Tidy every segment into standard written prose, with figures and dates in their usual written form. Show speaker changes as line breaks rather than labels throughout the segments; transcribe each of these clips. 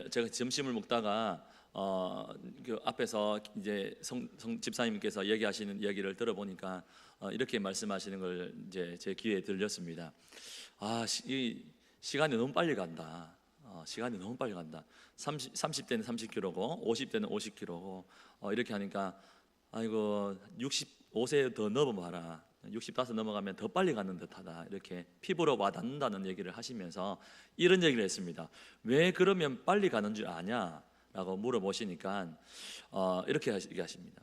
오늘 제가 점심을 먹다가 그 앞에서 이제 집사님께서 얘기하시는 이야기를 들어보니까 이렇게 말씀하시는 걸 이제 제 귀에 들렸습니다. 이 시간이 너무 빨리 간다. 시간이 너무 빨리 간다. 30대는 30km고 50대는 50km고 이렇게 하니까 아이고 65세 더 넘어봐라. 65 넘어가면 더 빨리 가는 듯하다. 이렇게 피부로 와닿는다는 얘기를 하시면서 이런 얘기를 했습니다. 왜 그러면 빨리 가는 줄 아냐? 라고 물어보시니까 이렇게 얘기하십니다.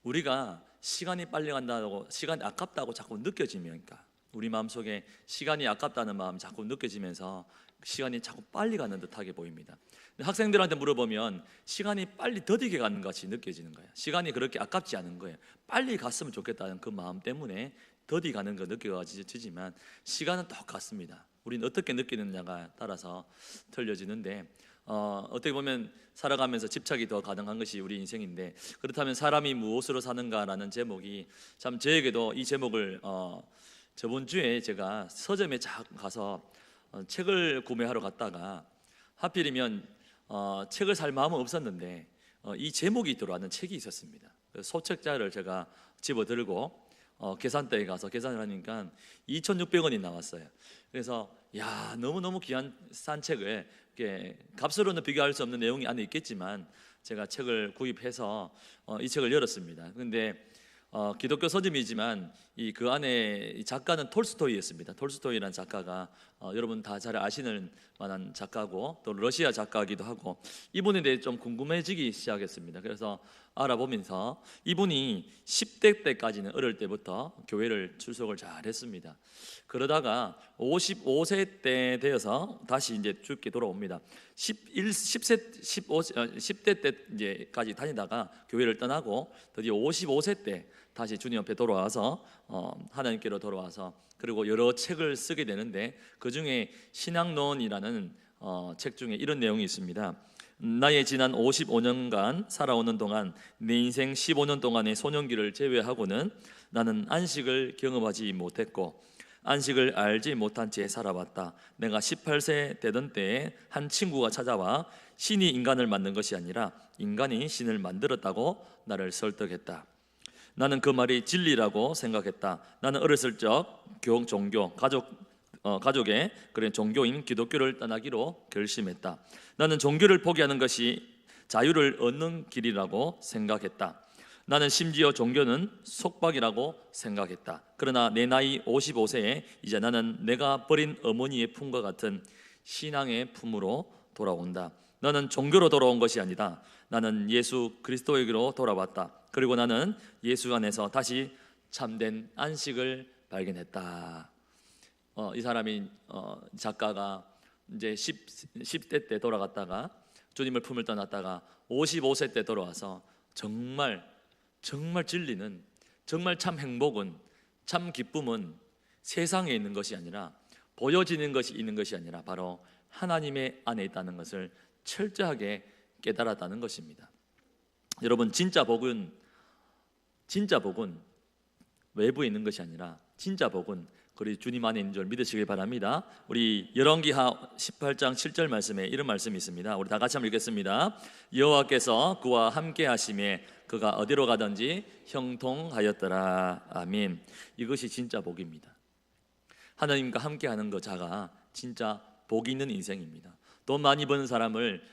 우리가 시간이 빨리 간다고, 시간이 아깝다고 자꾸 느껴지니까, 우리 마음속에 시간이 아깝다는 마음이 자꾸 느껴지면서 시간이 자꾸 빨리 가는 듯하게 보입니다. 학생들한테 물어보면 시간이 빨리 더디게 가는 것 같이 느껴지는 거예요. 시간이 그렇게 아깝지 않은 거예요. 빨리 갔으면 좋겠다는 그 마음 때문에 더디 가는 거 느껴지지만 시간은 똑같습니다. 우리는 어떻게 느끼느냐가 따라서 틀려지는데 어떻게 보면 살아가면서 집착이 더 가능한 것이 우리 인생인데, 그렇다면 사람이 무엇으로 사는가라는 제목이 참 저에게도 이 제목을 저번 주에 제가 서점에 가서 책을 구매하러 갔다가 하필이면 책을 살 마음은 없었는데 이 제목이 들어왔는 책이 있었습니다. 소책자를 제가 집어들고 계산대에 가서 계산을 하니까 2,600원이 나왔어요. 그래서 너무너무 귀한 싼 책을, 값으로는 비교할 수 없는 내용이 안에 있겠지만 제가 책을 구입해서 이 책을 열었습니다. 그런데 기독교 서점이지만 그 안에 작가는 톨스토이였습니다. 톨스토이라는 작가가 여러분 다 잘 아시는 만한 작가고 또 러시아 작가이기도 하고, 이분에 대해 좀 궁금해지기 시작했습니다. 그래서 알아보면서 이분이 10대 때까지는 어릴 때부터 교회를 출석을 잘 했습니다. 그러다가 55세 때 되어서 다시 이제 죽게 돌아옵니다. 10대 때까지 다니다가 교회를 떠나고 드디어 55세 때 다시 주님 앞에 돌아와서 하나님께로 돌아와서 그리고 여러 책을 쓰게 되는데, 그 중에 신앙론이라는 책 중에 이런 내용이 있습니다. 나의 지난 55년간 살아오는 동안 내 인생 15년 동안의 소년기를 제외하고는 나는 안식을 경험하지 못했고 안식을 알지 못한 채 살아왔다. 내가 18세 되던 때에 한 친구가 찾아와 신이 인간을 만든 것이 아니라 인간이 신을 만들었다고 나를 설득했다. 나는 그 말이 진리라고 생각했다. 나는 어렸을 적 가족의 그런 종교인 기독교를 떠나기로 결심했다. 나는 종교를 포기하는 것이 자유를 얻는 길이라고 생각했다. 나는 심지어 종교는 속박이라고 생각했다. 그러나 내 나이 55세에 이제 나는 내가 버린 어머니의 품과 같은 신앙의 품으로 돌아온다. 나는 종교로 돌아온 것이 아니다. 나는 예수 그리스도에게로 돌아왔다. 그리고 나는 예수 안에서 다시 참된 안식을 발견했다. 이 사람이 작가가 이제 10대 때 돌아갔다가 주님을 품을 떠났다가 55세 때 돌아와서 정말 진리는, 정말 참 행복은, 참 기쁨은 세상에 있는 것이 아니라, 보여지는 것이 있는 것이 아니라 바로 하나님의 안에 있다는 것을 철저하게 깨달았다는 것입니다. 여러분, 진짜 복은 외부에 있는 것이 아니라 진짜 복은 우리 주님 안에 있는 줄 믿으시길 바랍니다. 우리 열왕기하 18장 7절 말씀에 이런 말씀이 있습니다. 우리 다 같이 한번 읽겠습니다. 여호와께서 그와 함께 하심에 그가 어디로 가든지 형통하였더라. 아멘. 이것이 진짜 복입니다. 하나님과 함께 하는 것 자가 진짜 복 있는 인생입니다. 돈 많이 버는 사람을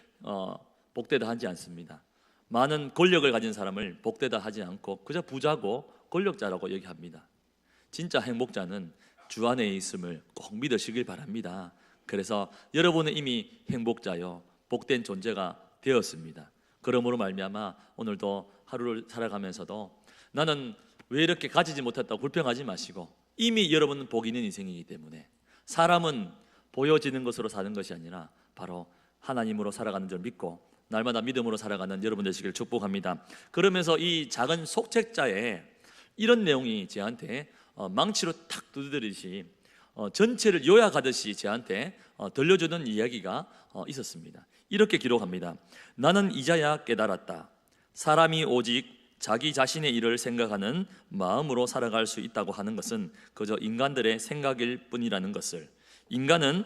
복되다 하지 않습니다. 많은 권력을 가진 사람을 복되다 하지 않고 그저 부자고 권력자라고 얘기합니다. 진짜 행복자는 주 안에 있음을 꼭 믿으시길 바랍니다. 그래서 여러분은 이미 행복자요, 복된 존재가 되었습니다. 그러므로 말미암아 오늘도 하루를 살아가면서도 나는 왜 이렇게 가지지 못했다고 불평하지 마시고, 이미 여러분은 복 있는 인생이기 때문에, 사람은 보여지는 것으로 사는 것이 아니라 바로 하나님으로 살아가는 줄 믿고 날마다 믿음으로 살아가는 여러분 되시길 축복합니다. 그러면서 이 작은 속책자에 이런 내용이 저한테 망치로 탁 두드리듯이 전체를 요약하듯이 저한테 들려주는 이야기가 있었습니다. 이렇게 기록합니다. 나는 이제야 깨달았다. 사람이 오직 자기 자신의 일을 생각하는 마음으로 살아갈 수 있다고 하는 것은 그저 인간들의 생각일 뿐이라는 것을, 인간은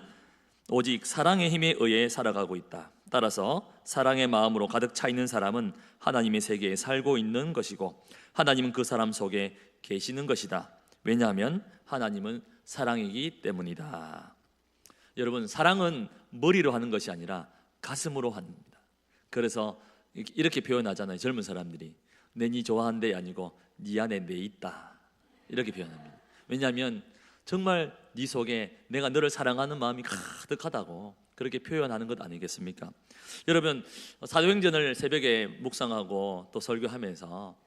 오직 사랑의 힘에 의해 살아가고 있다. 따라서 사랑의 마음으로 가득 차 있는 사람은 하나님의 세계에 살고 있는 것이고 하나님은 그 사람 속에 계시는 것이다. 왜냐하면 하나님은 사랑이기 때문이다. 여러분, 사랑은 머리로 하는 것이 아니라 가슴으로 합니다. 그래서 이렇게 표현하잖아요. 젊은 사람들이 내 니 좋아한대 아니고 니 안에 내 있다, 이렇게 표현합니다. 왜냐하면 정말 네 속에 내가 너를 사랑하는 마음이 가득하다고 그렇게 표현하는 것 아니겠습니까? 여러분, 사도행전을 새벽에 묵상하고 또 설교하면서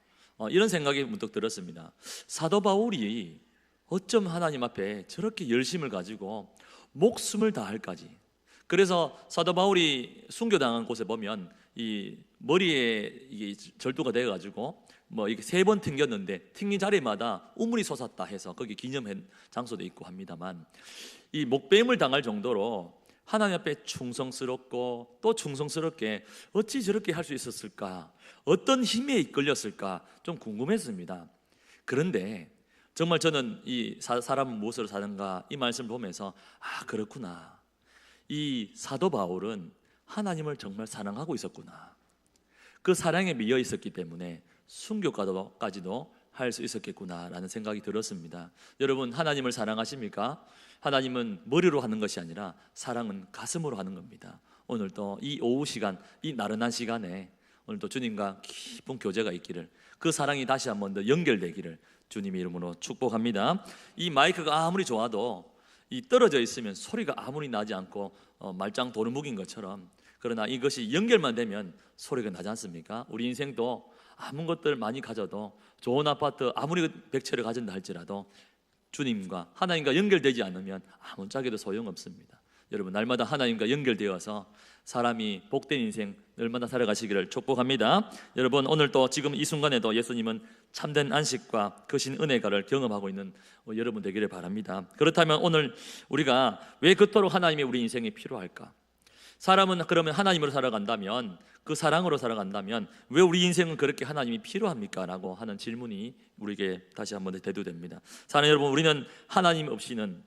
이런 생각이 문득 들었습니다. 사도 바울이 어쩜 하나님 앞에 저렇게 열심을 가지고 목숨을 다할까지. 그래서 사도 바울이 순교당한 곳에 보면 이 머리에 이게 절도가 돼가지고 뭐 이게 3번 튕겼는데 튕긴 자리마다 우물이 솟았다 해서 거기 기념 장소도 있고 합니다만, 이 목배임을 당할 정도로 하나님 앞에 충성스럽고 또 충성스럽게 어찌 저렇게 할 수 있었을까, 어떤 힘에 이끌렸을까 좀 궁금했습니다. 그런데 정말 저는 이 사람은 무엇으로 사는가 이 말씀을 보면서 그렇구나, 이 사도 바울은 하나님을 정말 사랑하고 있었구나, 그 사랑에 미여 있었기 때문에 순교까지도 할 수 있었겠구나라는 생각이 들었습니다. 여러분, 하나님을 사랑하십니까? 하나님은 머리로 하는 것이 아니라 사랑은 가슴으로 하는 겁니다. 오늘도 이 오후 시간, 이 나른한 시간에 오늘도 주님과 깊은 교제가 있기를, 그 사랑이 다시 한번 더 연결되기를 주님의 이름으로 축복합니다. 이 마이크가 아무리 좋아도 이 떨어져 있으면 소리가 아무리 나지 않고 말짱 도루묵인 것처럼, 그러나 이것이 연결만 되면 소리가 나지 않습니까? 우리 인생도 아무 것들 많이 가져도, 좋은 아파트 아무리 100채를 가진다 할지라도 주님과 하나님과 연결되지 않으면 아무짝에도 소용없습니다. 여러분, 날마다 하나님과 연결되어서 사람이 복된 인생 날마다 살아가시기를 축복합니다. 여러분, 오늘 또 지금 이 순간에도 예수님은 참된 안식과 크신 은혜가를 경험하고 있는 여러분 되기를 바랍니다. 그렇다면 오늘 우리가 왜 그토록 하나님이 우리 인생에 필요할까? 사람은 그러면 하나님으로 살아간다면, 그 사랑으로 살아간다면 왜 우리 인생은 그렇게 하나님이 필요합니까? 라고 하는 질문이 우리에게 다시 한번 대두됩니다. 사랑하는 여러분, 우리는 하나님 없이는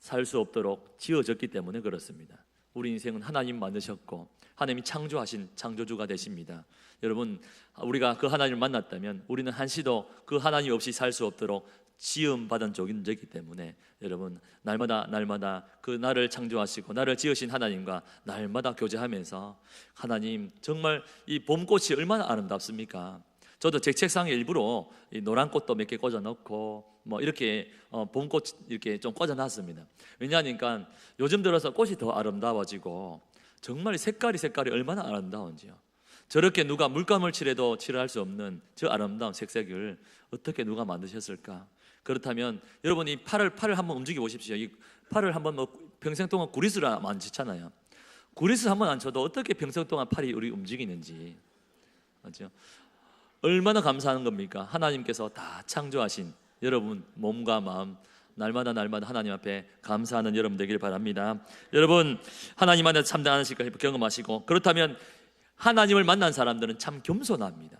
살 수 없도록 지어졌기 때문에 그렇습니다. 우리 인생은 하나님 만드셨고 하나님이 창조하신 창조주가 되십니다. 여러분, 우리가 그 하나님을 만났다면 우리는 한시도 그 하나님 없이 살 수 없도록 지음받은 존재이기 때문에 여러분, 날마다 그 나를 창조하시고 나를 지으신 하나님과 날마다 교제하면서, 하나님 정말 이 봄꽃이 얼마나 아름답습니까? 저도 제 책상에 일부러 이 노란 꽃도 몇 개 꽂아 넣고 뭐 이렇게 봄꽃 이렇게 좀 꽂아 놨습니다. 왜냐하니까 요즘 들어서 꽃이 더 아름다워지고 정말 색깔이 얼마나 아름다운지요. 저렇게 누가 물감을 칠해도 칠할 수 없는 저 아름다운 색색을 어떻게 누가 만드셨을까? 그렇다면 여러분, 이 팔을 한번 움직여 보십시오. 이 팔을 한번 평생 동안 구리스를 안 치잖아요. 구리스 한번 안 쳐도 어떻게 평생 동안 팔이 우리 움직이는지, 맞죠? 얼마나 감사한 겁니까? 하나님께서 다 창조하신 여러분 몸과 마음, 날마다 하나님 앞에 감사하는 여러분 되길 바랍니다. 여러분, 하나님 안에 참된 안식을 경험하시고, 그렇다면 하나님을 만난 사람들은 참 겸손합니다.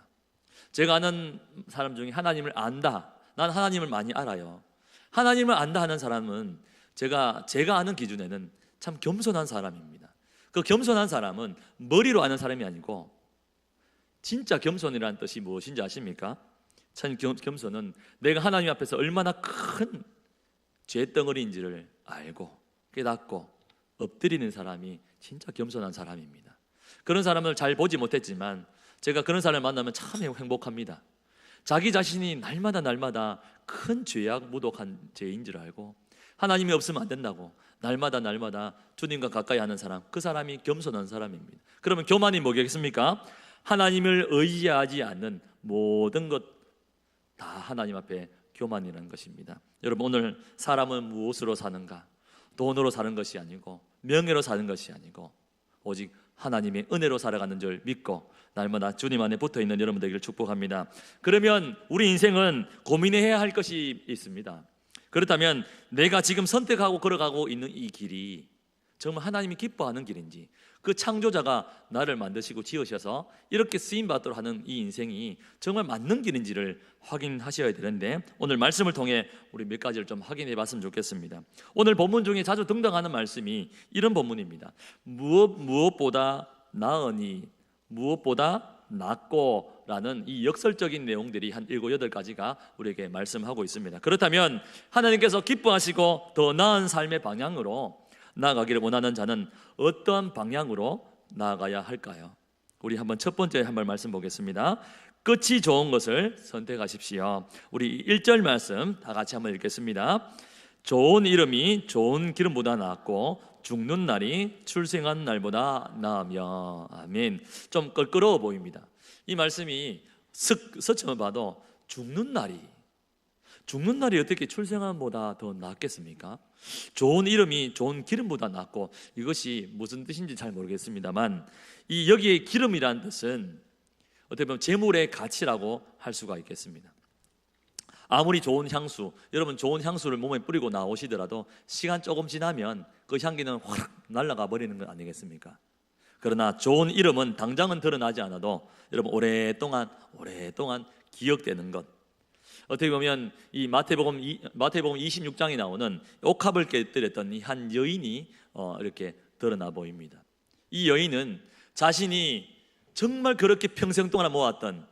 제가 아는 사람 중에 하나님을 안다, 난 하나님을 많이 알아요, 하나님을 안다 하는 사람은 제가 아는 기준에는 참 겸손한 사람입니다. 그 겸손한 사람은 머리로 아는 사람이 아니고, 진짜 겸손이라는 뜻이 무엇인지 아십니까? 참 겸손은 내가 하나님 앞에서 얼마나 큰 죄덩어리인지를 알고 깨닫고 엎드리는 사람이 진짜 겸손한 사람입니다. 그런 사람을 잘 보지 못했지만 제가 그런 사람을 만나면 참 행복합니다. 자기 자신이 날마다 큰 죄악 무독한 죄인 줄 알고 하나님이 없으면 안 된다고 날마다 주님과 가까이 하는 사람, 그 사람이 겸손한 사람입니다. 그러면 교만이 뭐겠습니까? 하나님을 의지하지 않는 모든 것 다 하나님 앞에 교만이라는 것입니다. 여러분, 오늘 사람은 무엇으로 사는가? 돈으로 사는 것이 아니고 명예로 사는 것이 아니고 오직 하나님의 은혜로 살아가는 줄 믿고 날마다 주님 안에 붙어있는 여러분 되기를 축복합니다. 그러면 우리 인생은 고민해야 할 것이 있습니다. 그렇다면 내가 지금 선택하고 걸어가고 있는 이 길이 정말 하나님이 기뻐하는 길인지, 그 창조자가 나를 만드시고 지으셔서 이렇게 쓰임받도록 하는 이 인생이 정말 맞는 길인지를 확인하셔야 되는데, 오늘 말씀을 통해 우리 몇 가지를 좀 확인해 봤으면 좋겠습니다. 오늘 본문 중에 자주 등장하는 말씀이 이런 본문입니다. 무엇보다 나으니, 무엇보다 낫고 라는 이 역설적인 내용들이 한 7, 8가지가 우리에게 말씀하고 있습니다. 그렇다면 하나님께서 기뻐하시고 더 나은 삶의 방향으로 나아가기를 원하는 자는 어떠한 방향으로 나아가야 할까요? 우리 한번 첫 번째 한번 말씀 보겠습니다. 끝이 좋은 것을 선택하십시오. 우리 1절 말씀 다 같이 한번 읽겠습니다. 좋은 이름이 좋은 기름보다 낫고 죽는 날이 출생한 날보다 나으며. 아멘. 좀 껄끄러워 보입니다. 이 말씀이 서점을 봐도 죽는 날이 어떻게 출생한보다 더 낫겠습니까? 좋은 이름이 좋은 기름보다 낫고, 이것이 무슨 뜻인지 잘 모르겠습니다만, 이 여기에 기름이라는 뜻은 어떻게 보면 재물의 가치라고 할 수가 있겠습니다. 아무리 좋은 향수, 여러분 좋은 향수를 몸에 뿌리고 나오시더라도 시간 조금 지나면 그 향기는 확 날아가 버리는 것 아니겠습니까? 그러나 좋은 이름은 당장은 드러나지 않아도 여러분 오랫동안 기억되는 것. 어떻게 보면 이 마태복음 26장에 나오는 옥합을 깨뜨렸던 이 한 여인이 이렇게 드러나 보입니다. 이 여인은 자신이 정말 그렇게 평생 동안 모았던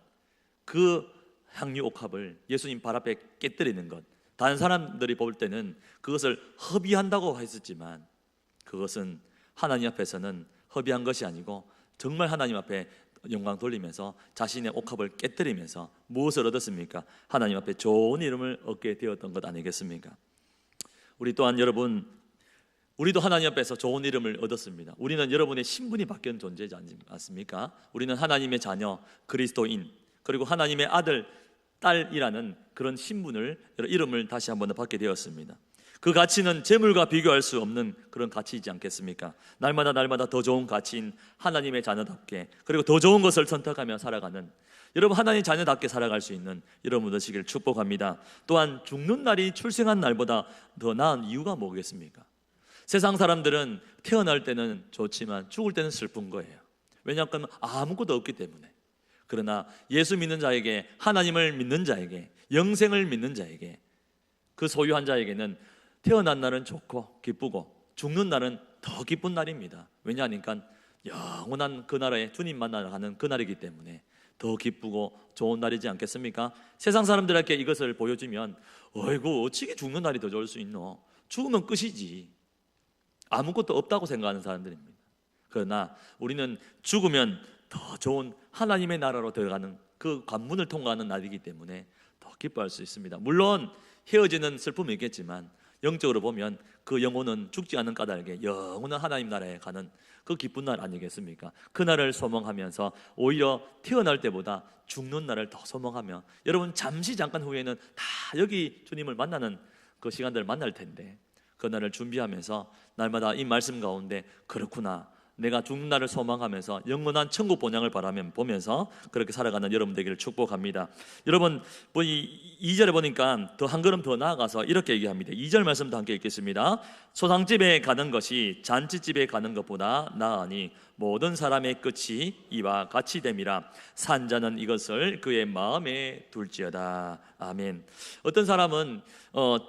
그 향유 옥합을 예수님 발 앞에 깨뜨리는 것, 다른 사람들이 볼 때는 그것을 허비한다고 했었지만, 그것은 하나님 앞에서는 허비한 것이 아니고 정말 하나님 앞에 영광 돌리면서 자신의 옥합을 깨뜨리면서 무엇을 얻었습니까? 하나님 앞에 좋은 이름을 얻게 되었던 것 아니겠습니까? 우리 또한 여러분, 우리도 하나님 앞에서 좋은 이름을 얻었습니다. 우리는 여러분의 신분이 바뀐 존재지 않습니까? 우리는 하나님의 자녀, 그리스도인, 그리고 하나님의 아들, 딸이라는 그런 신분을, 이름을 다시 한번 받게 되었습니다. 그 가치는 재물과 비교할 수 없는 그런 가치이지 않겠습니까? 날마다 더 좋은 가치인 하나님의 자녀답게, 그리고 더 좋은 것을 선택하며 살아가는, 여러분 하나님의 자녀답게 살아갈 수 있는 여러분 되시기를 축복합니다. 또한 죽는 날이 출생한 날보다 더 나은 이유가 뭐겠습니까? 세상 사람들은 태어날 때는 좋지만 죽을 때는 슬픈 거예요. 왜냐하면 아무것도 없기 때문에. 그러나 예수 믿는 자에게, 하나님을 믿는 자에게, 영생을 믿는 자에게, 그 소유한 자에게는 태어난 날은 좋고 기쁘고 죽는 날은 더 기쁜 날입니다. 왜냐하니까 영원한 그 나라에 주님 만나러 가는 그 날이기 때문에 더 기쁘고 좋은 날이지 않겠습니까? 세상 사람들에게 이것을 보여주면 어이구 어찌게 죽는 날이 더 좋을 수 있노? 죽으면 끝이지. 아무것도 없다고 생각하는 사람들입니다. 그러나 우리는 죽으면 더 좋은 하나님의 나라로 들어가는 그 관문을 통과하는 날이기 때문에 더 기뻐할 수 있습니다. 물론 헤어지는 슬픔이 있겠지만 영적으로 보면 그 영혼은 죽지 않는 까닭에 영원한 하나님 나라에 가는 그 기쁜 날 아니겠습니까? 그 날을 소망하면서 오히려 태어날 때보다 죽는 날을 더 소망하며, 여러분 잠시 잠깐 후에는 다 여기 주님을 만나는 그 시간들을 만날 텐데, 그 날을 준비하면서 날마다 이 말씀 가운데 그렇구나, 내가 죽는 날을 소망하면서 영원한 천국 본향을 보면서 그렇게 살아가는 여러분 되기를 축복합니다. 여러분 2절에 보니까 더 한 걸음 더 나아가서 이렇게 얘기합니다. 2절 말씀도 함께 읽겠습니다. 소상집에 가는 것이 잔치집에 가는 것보다 나으니 모든 사람의 끝이 이와 같이 됨이라. 산자는 이것을 그의 마음에 둘지어다. 아멘. 어떤 사람은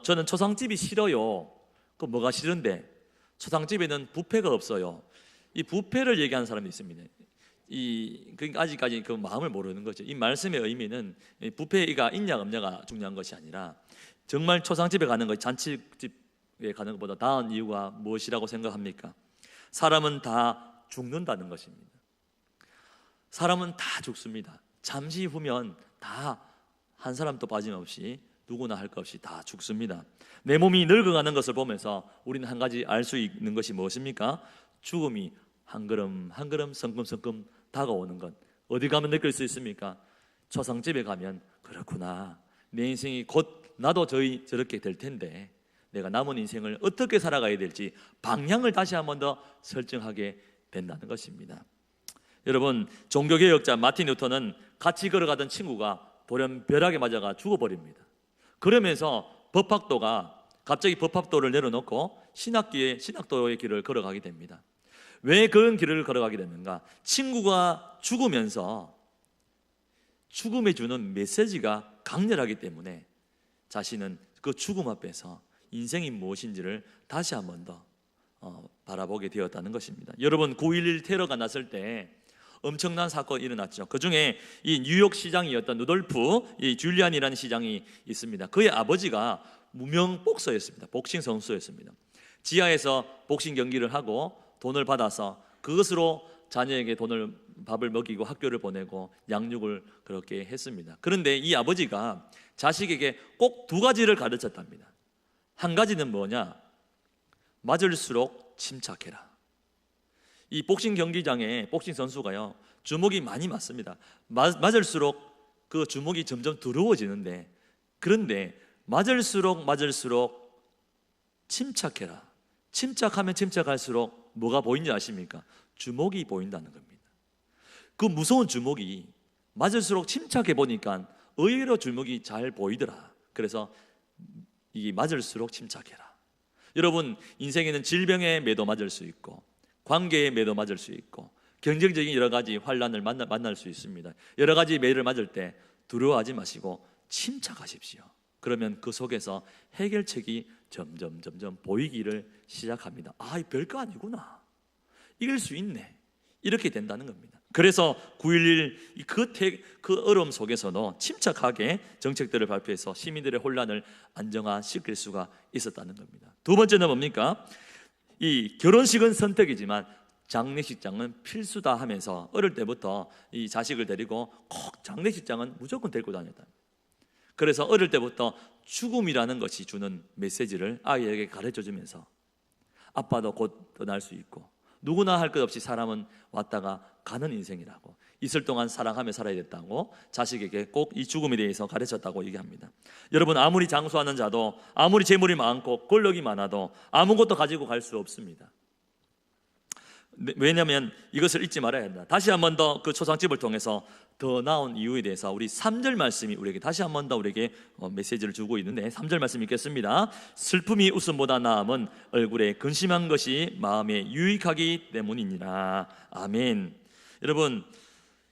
저는 초상집이 싫어요. 그 뭐가 싫은데? 초상집에는 뷔페가 없어요. 이 뷔페를 얘기하는 사람이 있습니다. 그러니까 아직까지 그 마음을 모르는 거죠. 이 말씀의 의미는 뷔페가 있냐 없냐가 중요한 것이 아니라 정말 초상집에 가는 것, 잔치집에 가는 것보다 나은 이유가 무엇이라고 생각합니까? 사람은 다 죽는다는 것입니다. 사람은 다 죽습니다. 잠시 후면 다 한 사람도 빠짐없이 누구나 할 것 없이 다 죽습니다. 내 몸이 늙어가는 것을 보면서 우리는 한 가지 알 수 있는 것이 무엇입니까? 죽음이 한 걸음 한 걸음 성큼성큼 다가오는 것. 어디 가면 느낄 수 있습니까? 초상집에 가면 그렇구나, 내 인생이 곧 나도 저렇게 될 텐데 내가 남은 인생을 어떻게 살아가야 될지 방향을 다시 한 번 더 설정하게 된다는 것입니다. 여러분, 종교개혁자 마틴 루터는 같이 걸어가던 친구가 돌연 벼락에 맞아가 죽어버립니다. 그러면서 법학도가 갑자기 법학도를 내려놓고 신학도의 길을 걸어가게 됩니다. 왜 그런 길을 걸어가게 됐는가? 친구가 죽으면서 죽음에 주는 메시지가 강렬하기 때문에 자신은 그 죽음 앞에서 인생이 무엇인지를 다시 한 번 더 바라보게 되었다는 것입니다. 여러분, 9.11 테러가 났을 때 엄청난 사건이 일어났죠. 그 중에 이 뉴욕 시장이었던 루돌프 이 줄리안이라는 시장이 있습니다. 그의 아버지가 무명 복서였습니다. 복싱 선수였습니다. 지하에서 복싱 경기를 하고 돈을 받아서 그것으로 자녀에게 밥을 먹이고 학교를 보내고 양육을 그렇게 했습니다. 그런데 이 아버지가 자식에게 꼭 두 가지를 가르쳤답니다. 한 가지는 뭐냐? 맞을수록 침착해라. 이 복싱 경기장에 복싱 선수가요, 주먹이 많이 맞습니다. 맞을수록 그 주먹이 점점 더러워지는데, 그런데 맞을수록 침착해라. 침착하면 침착할수록 뭐가 보이는지 아십니까? 주먹이 보인다는 겁니다. 그 무서운 주먹이 맞을수록 침착해 보니까 의외로 주먹이 잘 보이더라. 그래서 이 맞을수록 침착해라. 여러분, 인생에는 질병의 매도 맞을 수 있고 관계의 매도 맞을 수 있고 경쟁적인 여러 가지 환란을 만날 수 있습니다. 여러 가지 매를 맞을 때 두려워하지 마시고 침착하십시오. 그러면 그 속에서 해결책이 점점 보이기를 시작합니다. 아, 이 별거 아니구나. 이길 수 있네. 이렇게 된다는 겁니다. 그래서 9.11 그 어려움 속에서도 침착하게 정책들을 발표해서 시민들의 혼란을 안정화시킬 수가 있었다는 겁니다. 두 번째는 뭡니까? 이 결혼식은 선택이지만 장례식장은 필수다 하면서 어릴 때부터 이 자식을 데리고 꼭 장례식장은 무조건 데리고 다녔다. 그래서 어릴 때부터 죽음이라는 것이 주는 메시지를 아이에게 가르쳐주면서 아빠도 곧 떠날 수 있고 누구나 할 것 없이 사람은 왔다가 가는 인생이라고, 있을 동안 사랑하며 살아야 됐다고 자식에게 꼭 이 죽음에 대해서 가르쳤다고 얘기합니다. 여러분, 아무리 장수하는 자도 아무리 재물이 많고 권력이 많아도 아무것도 가지고 갈 수 없습니다. 왜냐하면 이것을 잊지 말아야 한다. 다시 한 번 더 그 초상집을 통해서 더 나은 이유에 대해서 우리 3절 말씀이 우리에게 다시 한 번 더 우리에게 메시지를 주고 있는데, 3절 말씀 읽겠습니다. 슬픔이 웃음보다 나음은 얼굴에 근심한 것이 마음에 유익하기 때문이니라. 아멘. 여러분,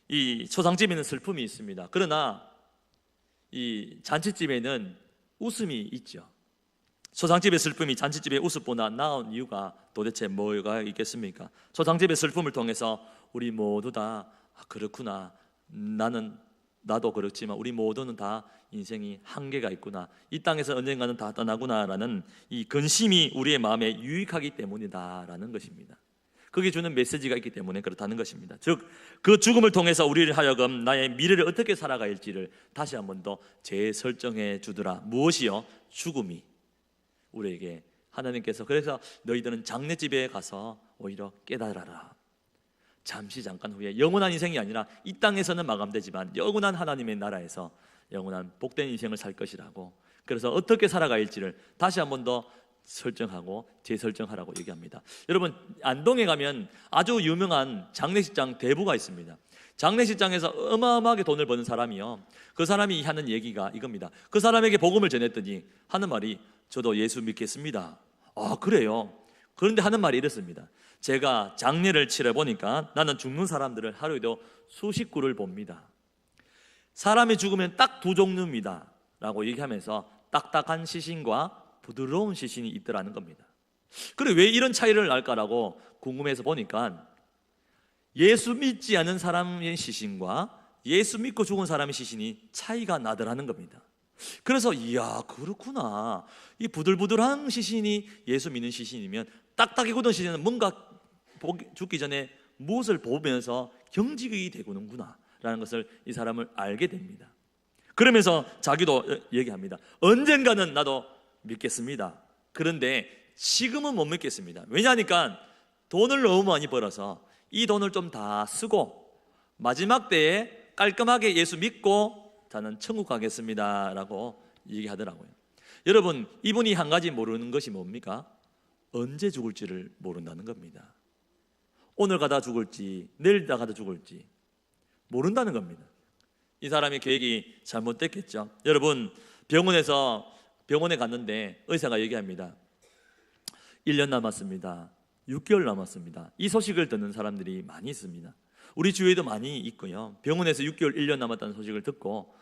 이 초상집에는 슬픔이 있습니다. 그러나 이 잔치집에는 웃음이 있죠. 초상집의 슬픔이 잔치집의 웃음보다 나은 이유가 도대체 뭐가 있겠습니까? 초상집의 슬픔을 통해서 우리 모두 다 그렇구나, 나도 그렇지만 우리 모두는 다 인생이 한계가 있구나, 이 땅에서 언젠가는 다 떠나구나라는 이 근심이 우리의 마음에 유익하기 때문이다라는 것입니다. 그게 주는 메시지가 있기 때문에 그렇다는 것입니다. 즉, 그 죽음을 통해서 우리를 하여금 나의 미래를 어떻게 살아갈지를 다시 한 번 더 재설정해 주더라. 무엇이요? 죽음이 우리에게 하나님께서, 그래서 너희들은 장례집에 가서 오히려 깨달아라. 잠깐 후에 영원한 인생이 아니라 이 땅에서는 마감되지만 영원한 하나님의 나라에서 영원한 복된 인생을 살 것이라고, 그래서 어떻게 살아갈지를 다시 한 번 더 설정하고 재설정하라고 얘기합니다. 여러분, 안동에 가면 아주 유명한 장례식장 대부가 있습니다. 장례식장에서 어마어마하게 돈을 버는 사람이요, 그 사람이 하는 얘기가 이겁니다. 그 사람에게 복음을 전했더니 하는 말이, 저도 예수 믿겠습니다. 아, 그래요? 그런데 하는 말이 이렇습니다. 제가 장례를 치러보니까 나는 죽는 사람들을 하루에도 수십 구를 봅니다. 사람이 죽으면 딱 두 종류입니다 라고 얘기하면서 딱딱한 시신과 부드러운 시신이 있더라는 겁니다. 그래, 왜 이런 차이를 알까라고 궁금해서 보니까 예수 믿지 않은 사람의 시신과 예수 믿고 죽은 사람의 시신이 차이가 나더라는 겁니다. 그래서 이야, 그렇구나, 이 부들부들한 시신이 예수 믿는 시신이면 딱딱이 굳은 시신은 뭔가 죽기 전에 무엇을 보면서 경직이 되고는구나 라는 것을 이 사람을 알게 됩니다. 그러면서 자기도 얘기합니다. 언젠가는 나도 믿겠습니다. 그런데 지금은 못 믿겠습니다. 왜냐하니까 돈을 너무 많이 벌어서 이 돈을 좀 다 쓰고 마지막 때에 깔끔하게 예수 믿고 저는 천국 가겠습니다 라고 얘기하더라고요. 여러분, 이분이 한 가지 모르는 것이 뭡니까? 언제 죽을지를 모른다는 겁니다. 오늘 가다 죽을지 내일 가다 죽을지 모른다는 겁니다. 이 사람의 계획이 잘못됐겠죠. 여러분, 병원에 갔는데 의사가 얘기합니다. 1년 남았습니다. 6개월 남았습니다. 이 소식을 듣는 사람들이 많이 있습니다. 우리 주위에도 많이 있고요. 병원에서 6개월, 1년 남았다는 소식을 듣고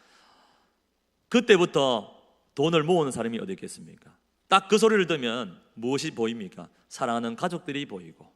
그때부터 돈을 모으는 사람이 어디 있겠습니까? 딱 그 소리를 들으면 무엇이 보입니까? 사랑하는 가족들이 보이고,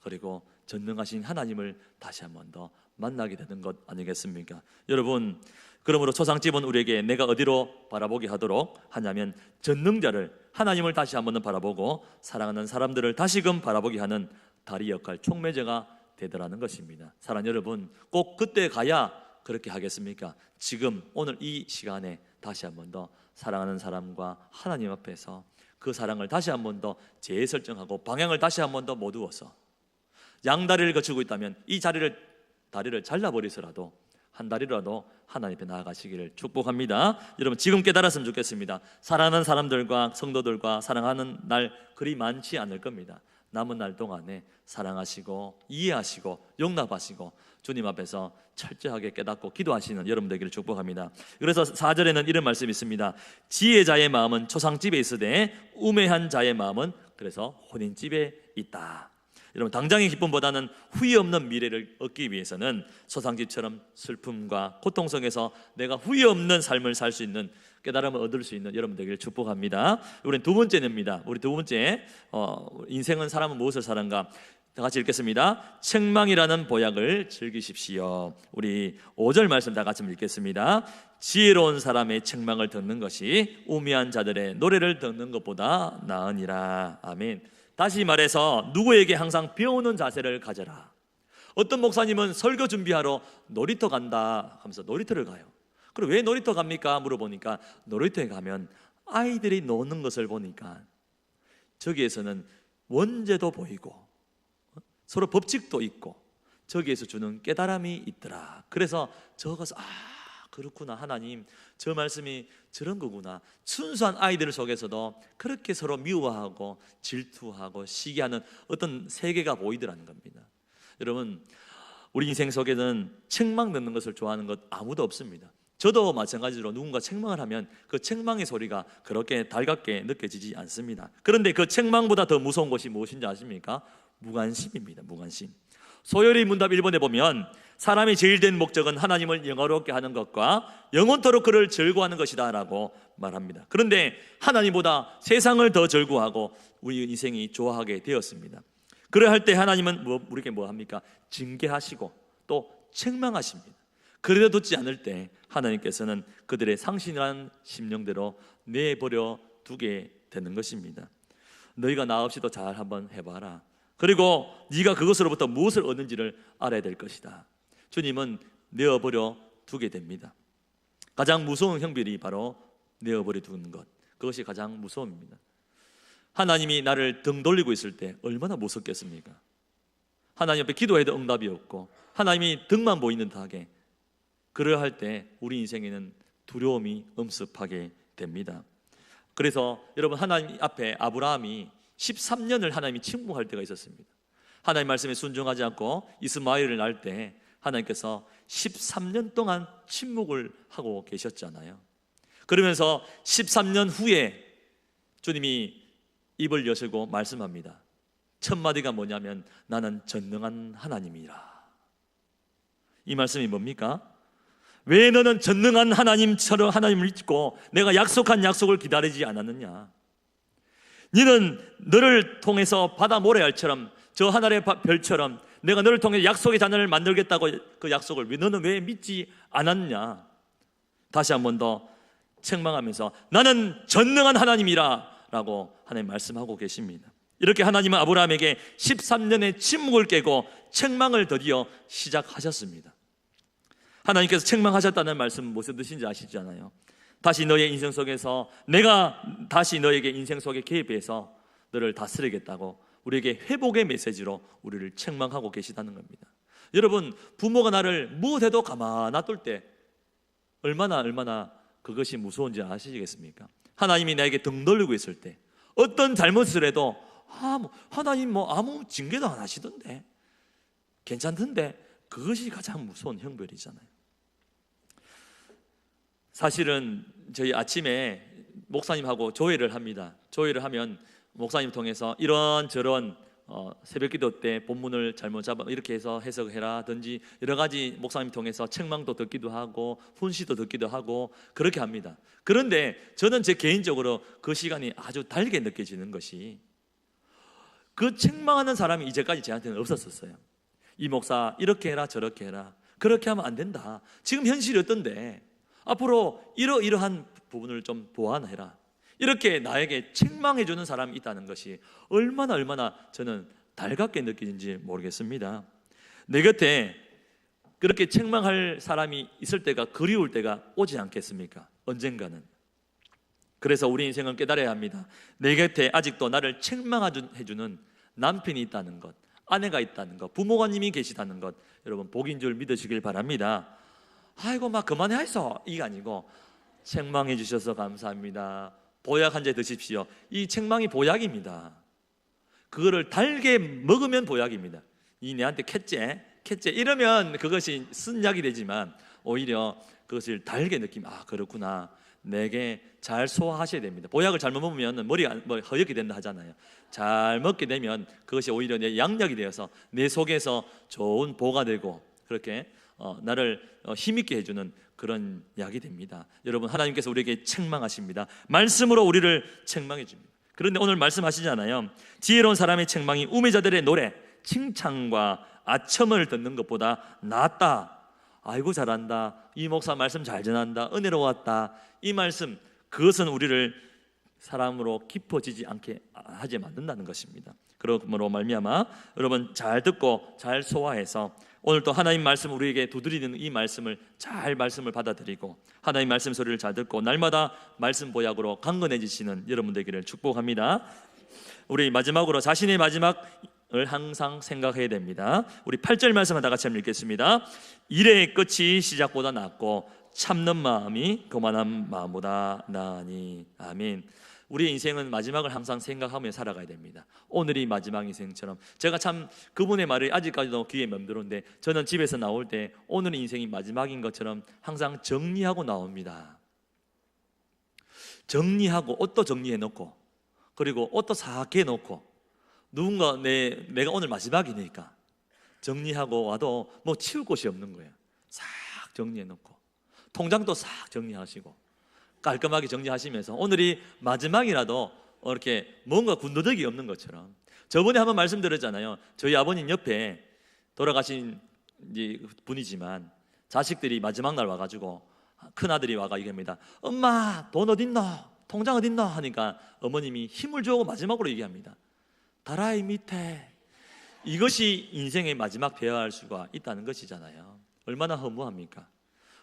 그리고 전능하신 하나님을 다시 한 번 더 만나게 되는 것 아니겠습니까? 여러분, 그러므로 초상집은 우리에게 내가 어디로 바라보게 하도록 하냐면 전능자를, 하나님을 다시 한 번 더 바라보고 사랑하는 사람들을 다시금 바라보게 하는 다리 역할, 촉매제가 되더라는 것입니다. 사랑하는 여러분, 꼭 그때 가야 그렇게 하겠습니까? 지금 오늘 이 시간에 다시 한 번 더 사랑하는 사람과 하나님 앞에서 그 사랑을 다시 한 번 더 재설정하고 방향을 다시 한 번 더 모두어서 양다리를 거치고 있다면 이 다리를 잘라버리서라도 한 다리라도 하나님 앞에 나아가시기를 축복합니다. 여러분, 지금 깨달았으면 좋겠습니다. 사랑하는 사람들과 성도들과 사랑하는 날 그리 많지 않을 겁니다. 남은 날 동안에 사랑하시고 이해하시고 용납하시고 주님 앞에서 철저하게 깨닫고 기도하시는 여러분 되기를 축복합니다. 그래서 4절에는 이런 말씀이 있습니다. 지혜자의 마음은 초상집에 있으되 우매한 자의 마음은 그래서 혼인집에 있다. 여러분, 당장의 기쁨보다는 후회 없는 미래를 얻기 위해서는 초상집처럼 슬픔과 고통 속에서 내가 후회 없는 삶을 살 수 있는 깨달음을 얻을 수 있는 여러분 되기를 축복합니다. 우리는 두 번째입니다. 우리 두 번째, 인생은 사람은 무엇을 사는가? 다 같이 읽겠습니다. 책망이라는 보약을 즐기십시오. 우리 5절 말씀 다 같이 읽겠습니다. 지혜로운 사람의 책망을 듣는 것이 우매한 자들의 노래를 듣는 것보다 나으니라. 아멘. 다시 말해서 누구에게 항상 배우는 자세를 가져라. 어떤 목사님은 설교 준비하러 놀이터 간다 하면서 놀이터를 가요. 그럼 왜 놀이터 갑니까? 물어보니까 놀이터에 가면 아이들이 노는 것을 보니까 저기에서는 원죄도 보이고 서로 법칙도 있고 저기에서 주는 깨달음이 있더라. 그래서 저가서 그렇구나, 하나님 저 말씀이 저런 거구나. 순수한 아이들 속에서도 그렇게 서로 미워하고 질투하고 시기하는 어떤 세계가 보이더라는 겁니다. 여러분, 우리 인생 속에는 책망 듣는 것을 좋아하는 것 아무도 없습니다. 저도 마찬가지로 누군가 책망을 하면 그 책망의 소리가 그렇게 달갑게 느껴지지 않습니다. 그런데 그 책망보다 더 무서운 것이 무엇인지 아십니까? 무관심입니다. 무관심. 소요리 문답 1번에 보면 사람이 제일 된 목적은 하나님을 영화롭게 하는 것과 영원토록 그를 즐거워하는 것이다 라고 말합니다. 그런데 하나님보다 세상을 더 즐거워하고 우리 인생이 좋아하게 되었습니다. 그래 할 때 하나님은 우리에게 뭐 합니까? 징계하시고 또 책망하십니다. 그래도 듣지 않을 때 하나님께서는 그들의 상신이라는 심령대로 내버려 두게 되는 것입니다. 너희가 나 없이도 잘 한번 해봐라. 그리고 네가 그것으로부터 무엇을 얻는지를 알아야 될 것이다. 주님은 내어버려 두게 됩니다. 가장 무서운 형벌이 바로 내어버려 두는 것, 그것이 가장 무서움입니다. 하나님이 나를 등 돌리고 있을 때 얼마나 무섭겠습니까? 하나님 앞에 기도해도 응답이 없고 하나님이 등만 보이는 듯하게, 그러할 때 우리 인생에는 두려움이 엄습하게 됩니다. 그래서 여러분, 하나님 앞에 아브라함이 13년을 하나님이 침묵할 때가 있었습니다. 하나님 말씀에 순종하지 않고 이스마엘을 낳을 때 하나님께서 13년 동안 침묵을 하고 계셨잖아요. 그러면서 13년 후에 주님이 입을 여시고 말씀합니다. 첫 마디가 뭐냐면 나는 전능한 하나님이라. 이 말씀이 뭡니까? 왜 너는 전능한 하나님처럼 하나님을 잊고 내가 약속한 약속을 기다리지 않았느냐? 너는 너를 통해서 바다 모래알처럼 저 하늘의 별처럼 내가 너를 통해 약속의 자녀를 만들겠다고 그 약속을 너는 왜 믿지 않았냐? 다시 한 번 더 책망하면서 나는 전능한 하나님이라 라고 하나님 말씀하고 계십니다. 이렇게 하나님은 아브라함에게 13년의 침묵을 깨고 책망을 드디어 시작하셨습니다. 하나님께서 책망하셨다는 말씀 무슨 뜻인지 아시잖아요. 다시 너의 인생 속에서 내가 다시 너에게 인생 속에 개입해서 너를 다스리겠다고 우리에게 회복의 메시지로 우리를 책망하고 계시다는 겁니다. 여러분, 부모가 나를 무엇해도 가만 놔둘 때 얼마나 그것이 무서운지 아시겠습니까? 하나님이 나에게 등 돌리고 있을 때 어떤 잘못을 해도 하나님 아무 징계도 안 하시던데 괜찮던데, 그것이 가장 무서운 형벌이잖아요. 사실은 저희 아침에 목사님하고 조회를 합니다. 조회를 하면 목사님 통해서 이런저런 새벽기도 때 본문을 잘못 잡아 이렇게 해서 해석해라든지 여러 가지 목사님 통해서 책망도 듣기도 하고 훈시도 듣기도 하고 그렇게 합니다. 그런데 저는 제 개인적으로 그 시간이 아주 달게 느껴지는 것이, 그 책망하는 사람이 이제까지 저한테는 없었어요. 이 목사 이렇게 해라 저렇게 해라, 그렇게 하면 안 된다, 지금 현실이 어떤데 앞으로 이러한 부분을 좀 보완해라, 이렇게 나에게 책망해 주는 사람이 있다는 것이 얼마나 저는 달갑게 느끼는지 모르겠습니다. 내 곁에 그렇게 책망할 사람이 있을 때가 그리울 때가 오지 않겠습니까? 언젠가는. 그래서 우리 인생은 깨달아야 합니다. 내 곁에 아직도 나를 책망해 주는 남편이 있다는 것, 아내가 있다는 것, 부모님이 계시다는 것, 여러분 복인 줄 믿으시길 바랍니다. 아이고 막 그만해 하이소, 이게 아니고 책망해 주셔서 감사합니다, 보약 한 잔 드십시오, 이 책망이 보약입니다. 그거를 달게 먹으면 보약입니다. 이 내한테 캣째 이러면 그것이 쓴약이 되지만 오히려 그것을 달게 느끼면 아 그렇구나, 내게 잘 소화하셔야 됩니다. 보약을 잘못 먹으면 머리가 허옇게 된다 하잖아요. 잘 먹게 되면 그것이 오히려 내 양약이 되어서 내 속에서 좋은 보가 되고 그렇게 나를 힘있게 해주는 그런 약이 됩니다. 여러분, 하나님께서 우리에게 책망하십니다. 말씀으로 우리를 책망해 줍니다. 그런데 오늘 말씀하시잖아요. 지혜로운 사람의 책망이 우매자들의 노래, 칭찬과 아첨을 듣는 것보다 낫다. 아이고 잘한다, 이 목사 말씀 잘 전한다, 은혜로웠다, 이 말씀, 그것은 우리를 사람으로 깊어지지 않게 하지 않는다는 것입니다. 그러므로 말미암아 여러분 잘 듣고 잘 소화해서 오늘 또 하나님 말씀 우리에게 두드리는 이 말씀을 잘 말씀을 받아들이고 하나님 말씀 소리를 잘 듣고 날마다 말씀 보약으로 강건해지시는 여러분 되기를 축복합니다. 우리 마지막으로 자신의 마지막을 항상 생각해야 됩니다. 우리 8절 말씀 다 같이 한번 읽겠습니다. 일의 끝이 시작보다 낫고 참는 마음이 교만한 마음보다 나으니. 아멘. 우리 인생은 마지막을 항상 생각하며 살아가야 됩니다. 오늘이 마지막 인생처럼. 제가 참 그분의 말을 아직까지도 귀에 맴들었는데, 저는 집에서 나올 때 오늘 인생이 마지막인 것처럼 항상 정리하고 나옵니다. 정리하고 옷도 정리해 놓고, 그리고 옷도 싹 해놓고, 누군가 내가 오늘 마지막이니까 정리하고 와도 뭐 치울 곳이 없는 거예요. 싹 정리해 놓고 통장도 싹 정리하시고 깔끔하게 정리하시면서 오늘이 마지막이라도 이렇게 뭔가 군더더기 없는 것처럼. 저번에 한번 말씀드렸잖아요. 저희 아버님 옆에 돌아가신 분이지만 자식들이 마지막 날 와가지고 큰아들이 와가 얘기합니다. 엄마 돈 어딨노? 통장 어딨노? 하니까 어머님이 힘을 주고 마지막으로 얘기합니다. 다라이 밑에. 이것이 인생의 마지막 되어야 할 수가 있다는 것이잖아요. 얼마나 허무합니까?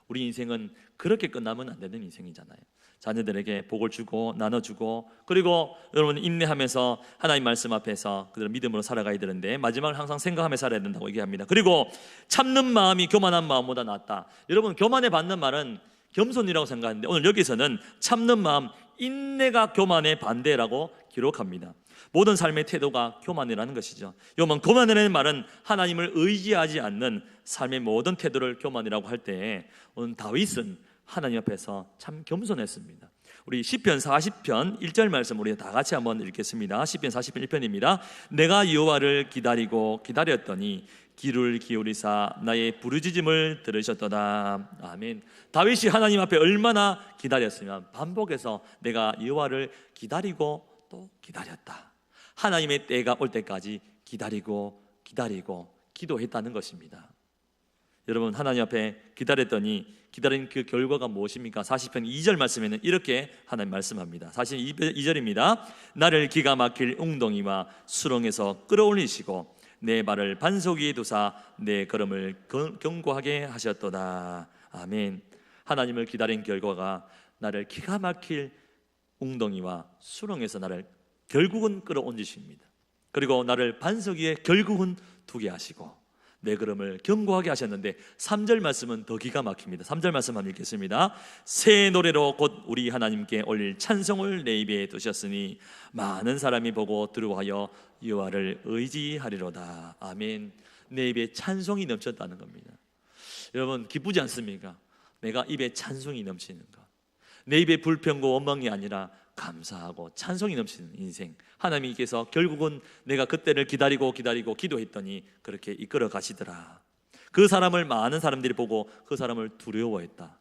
우리 인생은 그렇게 끝나면 안 되는 인생이잖아요. 자녀들에게 복을 주고 나눠주고, 그리고 여러분 인내하면서 하나님 말씀 앞에서 그들 믿음으로 살아가야 되는데 마지막을 항상 생각하며 살아야 된다고 얘기합니다. 그리고 참는 마음이 교만한 마음보다 낫다. 여러분, 교만에 받는 말은 겸손이라고 생각하는데 오늘 여기서는 참는 마음, 인내가 교만의 반대라고 기록합니다. 모든 삶의 태도가 교만이라는 것이죠. 교만이라는 말은 하나님을 의지하지 않는 삶의 모든 태도를 교만이라고 할 때 오늘 다윗은 하나님 앞에서 참 겸손했습니다. 우리 시편 40편 1절 말씀 우리 다 같이 한번 읽겠습니다. 시편 40편 1편입니다. 내가 여호와를 기다리고 기다렸더니 귀를 기울이사 나의 부르짖음을 들으셨도다. 아멘. 다윗이 하나님 앞에 얼마나 기다렸으면 반복해서 내가 여호와를 기다리고 또 기다렸다. 하나님의 때가 올 때까지 기다리고 기도했다는 것입니다. 여러분, 하나님 앞에 기다렸더니 기다린 그 결과가 무엇입니까? 40편 2절 말씀에는 이렇게 하나님 말씀합니다. 42절입니다. 나를 기가 막힐 웅덩이와 수렁에서 끌어올리시고 내 발을 반석 위에 두사 내 걸음을 견고하게 하셨도다. 아멘. 하나님을 기다린 결과가 나를 기가 막힐 웅덩이와 수렁에서 나를 결국은 끌어올리십니다. 그리고 나를 반석 위에 결국은 두게 하시고 내 걸음을 견고하게 하셨는데 3절 말씀은 더 기가 막힙니다. 3절 말씀 한번 읽겠습니다. 새 노래로 곧 우리 하나님께 올릴 찬송을 내 입에 두셨으니 많은 사람이 보고 들어하여 여호와를 의지하리로다. 아멘. 내 입에 찬송이 넘쳤다는 겁니다. 여러분, 기쁘지 않습니까? 내가 입에 찬송이 넘치는 것. 내 입에 불평과 원망이 아니라 감사하고 찬송이 넘치는 인생, 하나님께서 결국은 내가 그때를 기다리고 기도했더니 그렇게 이끌어 가시더라. 그 사람을 많은 사람들이 보고 그 사람을 두려워했다.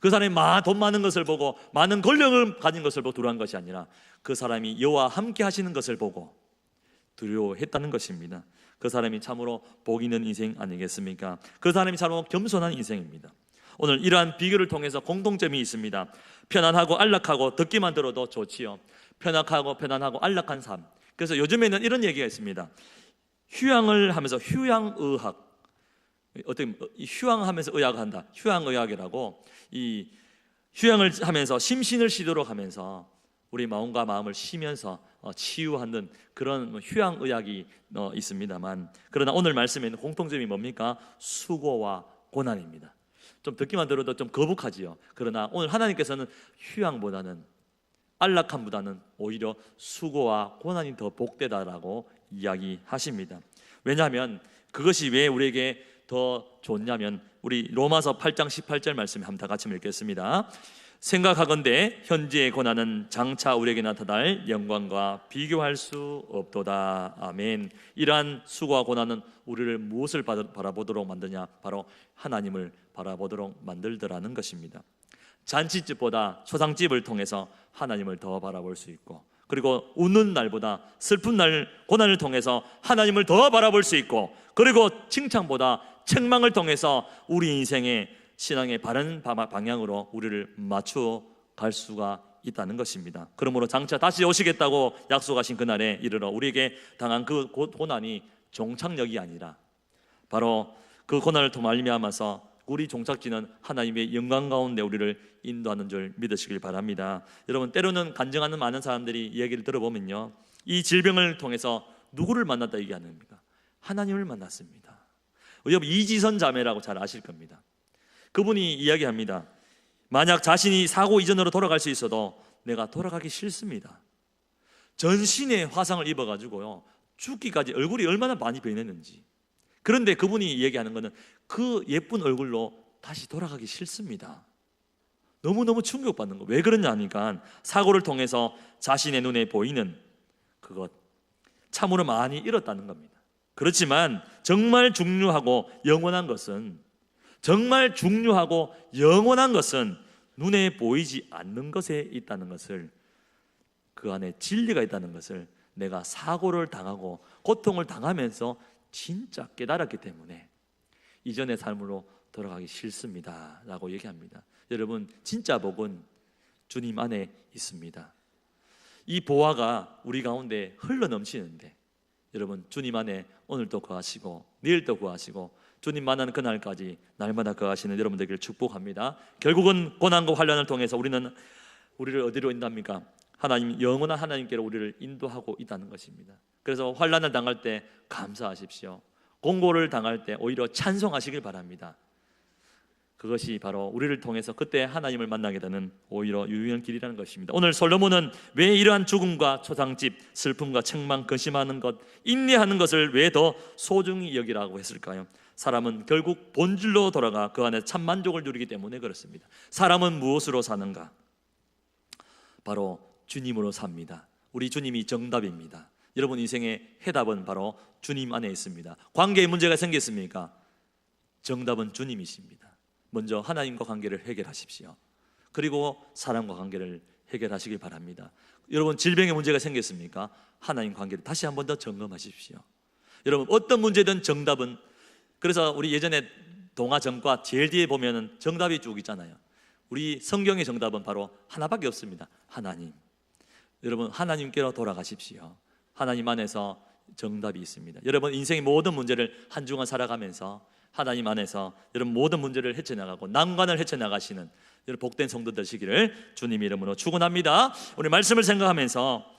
그 사람이 돈 많은 것을 보고 많은 권력을 가진 것을 보고 두려워한 것이 아니라 그 사람이 여호와 함께 하시는 것을 보고 두려워했다는 것입니다. 그 사람이 참으로 복 있는 인생 아니겠습니까? 그 사람이 참으로 겸손한 인생입니다. 오늘 이러한 비교를 통해서 공통점이 있습니다. 편안하고 안락하고 듣기만 들어도 좋지요. 편안하고 안락한 삶. 그래서 요즘에는 이런 얘기가 있습니다. 휴양을 하면서 휴양의학, 어떻게 휴양하면서 의학한다. 휴양의학이라고 이 휴양을 하면서 심신을 쉬도록 하면서 우리 마음과 마음을 쉬면서 치유하는 그런 휴양의학이 있습니다만, 그러나 오늘 말씀에는 공통점이 뭡니까? 수고와 고난입니다. 좀 듣기만 들어도 좀 거북하지요. 그러나 오늘 하나님께서는 휴양보다는, 안락함보다는 오히려 수고와 고난이 더 복되다라고 이야기하십니다. 왜냐하면 그것이 왜 우리에게 더 좋냐면, 우리 로마서 8장 18절 말씀 한번 다 같이 읽겠습니다. 생각하건대 현재의 고난은 장차 우리에게 나타날 영광과 비교할 수 없도다. 아멘. 이러한 수고와 고난은 우리를 무엇을 바라보도록 만드냐? 바로 하나님을 바라보도록 만들더라는 것입니다. 잔치집보다 초상집을 통해서 하나님을 더 바라볼 수 있고, 그리고 웃는 날보다 슬픈 날, 고난을 통해서 하나님을 더 바라볼 수 있고, 그리고 칭찬보다 책망을 통해서 우리 인생의 신앙의 바른 방향으로 우리를 맞추어 갈 수가 있다는 것입니다. 그러므로 장차 다시 오시겠다고 약속하신 그날에 이르러 우리에게 당한 그 고난이 종착역이 아니라 바로 그 고난을 통해 말미암아서 우리 종착지는 하나님의 영광 가운데 우리를 인도하는 줄 믿으시길 바랍니다. 여러분, 때로는 간증하는 많은 사람들이 이야기를 들어보면요, 이 질병을 통해서 누구를 만났다 얘기하는 겁니까? 하나님을 만났습니다. 여러분, 이지선 자매라고 잘 아실 겁니다. 그분이 이야기합니다. 만약 자신이 사고 이전으로 돌아갈 수 있어도 내가 돌아가기 싫습니다. 전신에 화상을 입어가지고요, 죽기까지 얼굴이 얼마나 많이 변했는지. 그런데 그분이 얘기하는 것은 그 예쁜 얼굴로 다시 돌아가기 싫습니다. 너무너무 충격받는 거. 왜 그러냐 하니까 사고를 통해서 자신의 눈에 보이는 그것, 참으로 많이 잃었다는 겁니다. 그렇지만 정말 중요하고 영원한 것은 눈에 보이지 않는 것에 있다는 것을, 그 안에 진리가 있다는 것을 내가 사고를 당하고 고통을 당하면서 진짜 깨달았기 때문에 이전의 삶으로 돌아가기 싫습니다 라고 얘기합니다. 여러분, 진짜 복은 주님 안에 있습니다. 이 보화가 우리 가운데 흘러넘치는데, 여러분, 주님 안에 오늘도 거하시고 내일도 거하시고 주님 만나는 그날까지 날마다 거하시는 여러분 되기를 축복합니다. 결국은 고난과 환난을 통해서 우리를 어디로 인도합니까? 하나님, 영원한 하나님께로 우리를 인도하고 있다는 것입니다. 그래서 환난을 당할 때 감사하십시오. 공고를 당할 때 오히려 찬송하시길 바랍니다. 그것이 바로 우리를 통해서 그때 하나님을 만나게 되는 오히려 유일한 길이라는 것입니다. 오늘 솔로몬은 왜 이러한 죽음과 초상집, 슬픔과 책망, 근심하는 것, 인내하는 것을 왜 더 소중히 여기라고 했을까요? 사람은 결국 본질로 돌아가 그 안에 참 만족을 누리기 때문에 그렇습니다. 사람은 무엇으로 사는가? 바로 주님으로 삽니다. 우리 주님이 정답입니다. 여러분 인생의 해답은 바로 주님 안에 있습니다. 관계에 문제가 생겼습니까? 정답은 주님이십니다. 먼저 하나님과 관계를 해결하십시오. 그리고 사람과 관계를 해결하시길 바랍니다. 여러분, 질병에 문제가 생겼습니까? 하나님 관계를 다시 한 번 더 점검하십시오. 여러분, 어떤 문제든 정답은, 그래서 우리 예전에 동화정과 제일 뒤에 보면은 정답이 쭉 있잖아요. 우리 성경의 정답은 바로 하나밖에 없습니다. 하나님. 여러분, 하나님께로 돌아가십시오. 하나님 안에서 정답이 있습니다. 여러분, 인생의 모든 문제를 한 주간 살아가면서 하나님 안에서 여러분 모든 문제를 헤쳐나가고 난관을 헤쳐나가시는 여러분 복된 성도 되시기를 주님 이름으로 축원합니다. 우리 말씀을 생각하면서